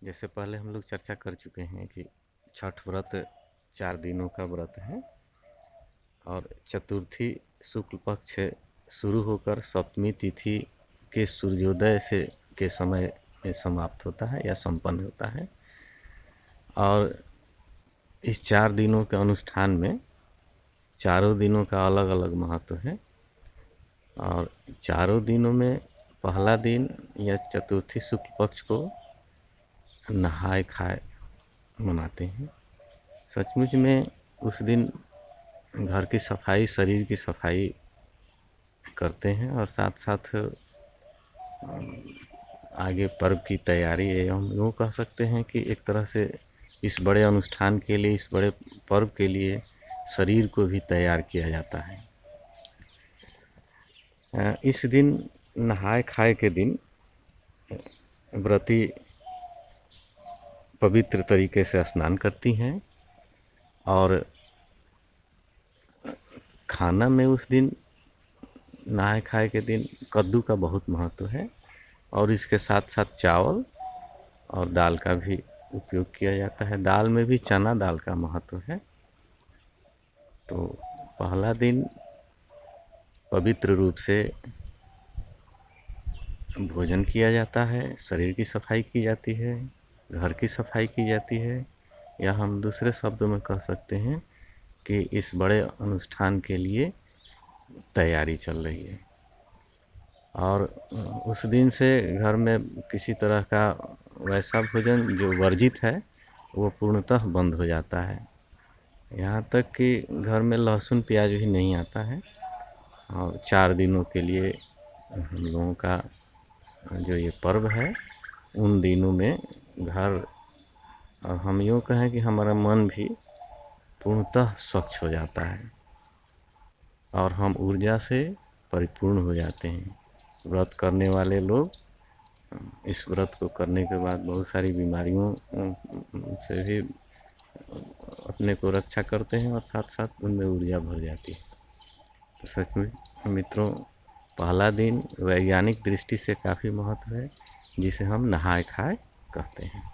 जैसे पहले हम लोग चर्चा कर चुके हैं कि छठ व्रत 4 दिनों का व्रत है और चतुर्थी शुक्ल पक्ष शुरू होकर सप्तमी तिथि के सूर्योदय से के समय में समाप्त होता है या संपन्न होता है। और इस 4 दिनों के अनुष्ठान में चारों दिनों का अलग अलग महत्व है और चारों दिनों में पहला दिन या चतुर्थी शुक्ल पक्ष को नहाए खाए मनाते हैं। सचमुच में उस दिन घर की सफाई, शरीर की सफाई करते हैं और साथ साथ आगे पर्व की तैयारी है। हम यूँ कह सकते हैं कि एक तरह से इस बड़े अनुष्ठान के लिए, इस बड़े पर्व के लिए शरीर को भी तैयार किया जाता है। इस दिन नहाए खाए के दिन व्रती पवित्र तरीके से स्नान करती हैं और खाना में उस दिन नहाए खाए के दिन कद्दू का बहुत महत्व है और इसके साथ साथ चावल और दाल का भी उपयोग किया जाता है। दाल में भी चना दाल का महत्व है। तो पहला दिन पवित्र रूप से भोजन किया जाता है, शरीर की सफाई की जाती है, घर की सफाई की जाती है, या हम दूसरे शब्दों में कह सकते हैं कि इस बड़े अनुष्ठान के लिए तैयारी चल रही है। और उस दिन से घर में किसी तरह का वैसा भोजन जो वर्जित है वो पूर्णतः बंद हो जाता है। यहाँ तक कि घर में लहसुन प्याज भी नहीं आता है। और 4 दिनों के लिए हम लोगों का जो ये पर्व है, उन दिनों में घर, और हम यूँ कहें कि हमारा मन भी पूर्णतः स्वच्छ हो जाता है और हम ऊर्जा से परिपूर्ण हो जाते हैं। व्रत करने वाले लोग इस व्रत को करने के बाद बहुत सारी बीमारियों से भी अपने को रक्षा करते हैं और साथ साथ उनमें ऊर्जा भर जाती है। तो सच में मित्रों, पहला दिन वैज्ञानिक दृष्टि से काफ़ी महत्व है, जिसे हम नहाए खाए कहते हैं।